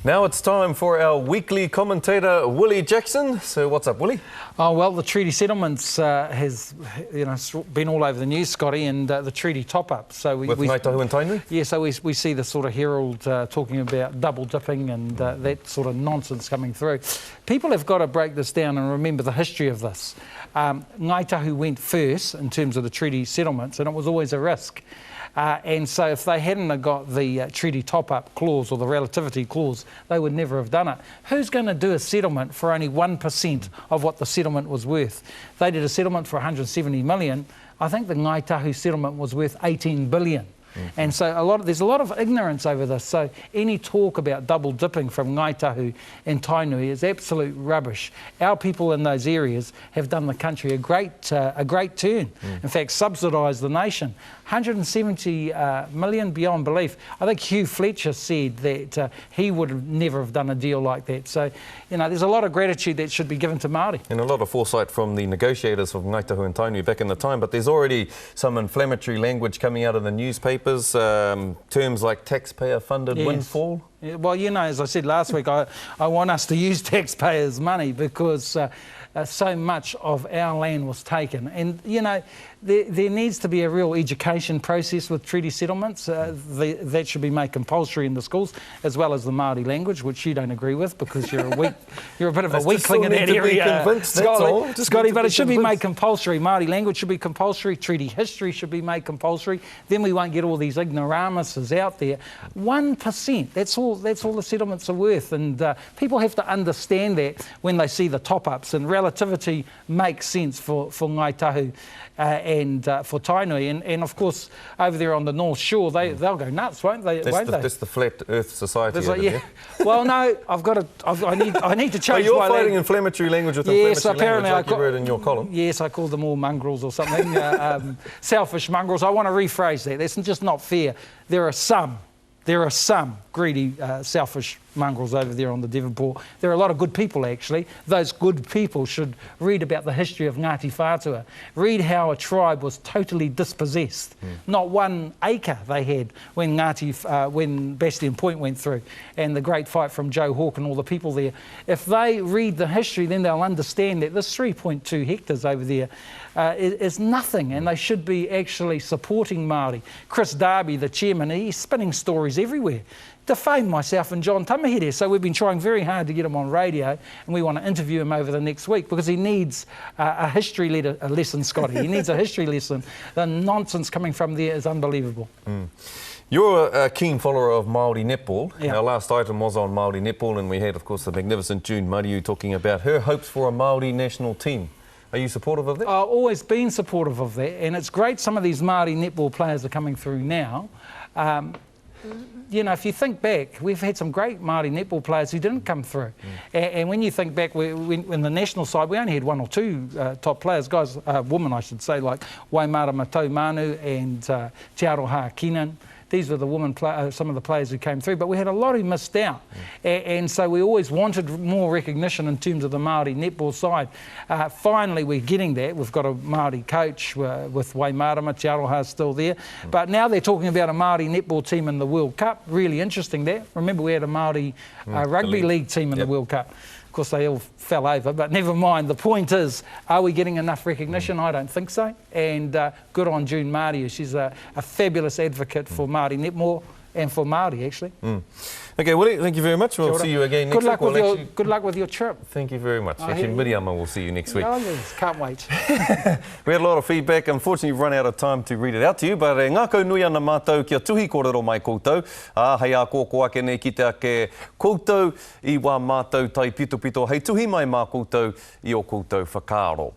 Now it's time for our weekly commentator, Willie Jackson. So what's up, Willie? Oh, well, the treaty settlements has been all over the news, Scotty, and the treaty top-up. So With Ngāi Tahu and Tainui? Yeah, so we see the sort of Herald talking about double dipping and that sort of nonsense coming through. People have got to break this down and remember the history of this. Ngāi Tahu went first in terms of the treaty settlements, and it was always a risk. And so if they hadn't have got the treaty top-up clause or the relativity clause, they would never have done it. Who's going to do a settlement for only 1% of what the settlement was worth? They did a settlement for 170 million. I think the Ngāi Tahu settlement was worth 18 billion. And so there's a lot of ignorance over this. So any talk about double dipping from Ngāi Tahu and Tainui is absolute rubbish. Our people in those areas have done the country a great turn. In fact, subsidised the nation. 170 million beyond belief. I think Hugh Fletcher said that he would never have done a deal like that. So, you know, there's a lot of gratitude that should be given to Māori. And a lot of foresight from the negotiators of Ngāi Tahu and Tainui back in the time, but there's already some inflammatory language coming out of the newspapers, terms like taxpayer-funded windfall. Yeah, well, you know, as I said last week, I want us to use taxpayers' money because so much of our land was taken. And, you know, there needs to be a real education process with treaty settlements. That should be made compulsory in the schools, as well as the Māori language, which you don't agree with because you're a bit of a weakling in that area, Scotty. But it should be made compulsory. Māori language should be compulsory. Treaty history should be made compulsory. Then we won't get all these ignoramuses out there. 1%. That's all the settlements are worth, and people have to understand that when they see the top-ups. And relativity makes sense for Ngāi Tahu and for Tainui, and of course over there on the North Shore they'll go nuts, won't they? That's the Flat Earth Society. Like, yeah. Well, no, I need to change. You're fighting inflammatory language with inflammatory language, like you read in your column. Yes, I call them all mongrels or something, selfish mongrels. I want to rephrase that. That's just not fair. There are some greedy, selfish mongrels over there on the Devonport. There are a lot of good people, actually. Those good people should read about the history of Ngāti Whātua. Read how a tribe was totally dispossessed. Not 1 acre they had when when Bastion Point went through, and the great fight from Joe Hawke and all the people there. If they read the history, then they'll understand that this 3.2 hectares over there is nothing, and they should be actually supporting Māori. Chris Darby, the chairman, he's spinning stories everywhere. Defame myself and John Tamahere. So we've been trying very hard to get him on radio, and we want to interview him over the next week because he needs a history lesson, Scotty. He needs a history lesson. The nonsense coming from there is unbelievable. You're a keen follower of Māori netball. Yeah. Our last item was on Māori netball, and we had, of course, the magnificent June Mariu talking about her hopes for a Māori national team. Are you supportive of that? I've always been supportive of that, and it's great some of these Māori netball players are coming through now. You know, if you think back, we've had some great Māori netball players who didn't come through. And when you think back, in the national side, we only had 1 or 2 top players, women I should say, like Waimara Matau Manu and Te Aroha Kinan. These were the some of the players who came through, but we had a lot who missed out. And so we always wanted more recognition in terms of the Māori netball side. Finally, we're getting that. We've got a Māori coach with Waimarama, Te Aroha's still there. But now they're talking about a Māori netball team in the World Cup. Really interesting that. Remember, we had a Māori rugby league team in the World Cup. Of course, they all fell over, but never mind. The point is, are we getting enough recognition? I don't think so. And good on June Mariu. She's a fabulous advocate for Māori netball and for Māori, actually. Okay, Willie, thank you very much. We'll see you again next week. Good luck with your trip. Thank you very much. Actually, Miriama will see you next week. Oh, yes, can't wait. We had a lot of feedback. Unfortunately, we've run out of time to read it out to you, but ngā kau nui ana mātou kia tuhi kōrero mai koutou. Hei a kōko ake nei ki te ake koutou I wā mātou tai pito. Hei tuhi mai mā koutou I o koutou whakaaro.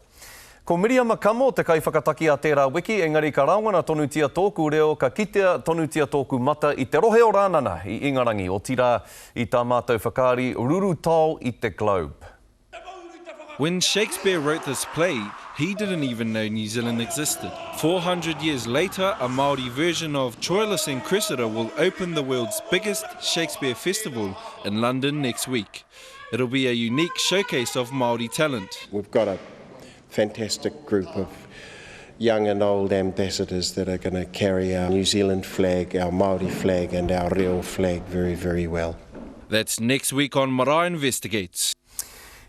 Ko Miriama Kamo, te kai whakataki a tērā wiki, engari ka raungana tonutia tōku reo, ka kitea tonutia tōku mata I te rohe o rānana I Ingarangi, o tira I tā mātou whakaari, ruru tau I te Globe. When Shakespeare wrote this play, he didn't even know New Zealand existed. 400 years later, a Māori version of Troilus and Cressida will open the world's biggest Shakespeare festival in London next week. It'll be a unique showcase of Māori talent. We've got a fantastic group of young and old ambassadors that are going to carry our New Zealand flag, our Māori flag and our reo flag very, very well. That's next week on Marae Investigates.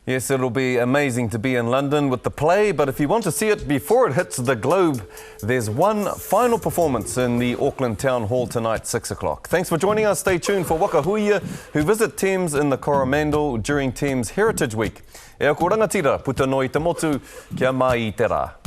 Yes, it'll be amazing to be in London with the play, but if you want to see it before it hits the globe, there's one final performance in the Auckland Town Hall tonight, 6 o'clock. Thanks for joining us. Stay tuned for Waka Huia, who visit teams in the Coromandel during Teams Heritage Week. E ako rangatira, puta noi te motu, kia mai te rā.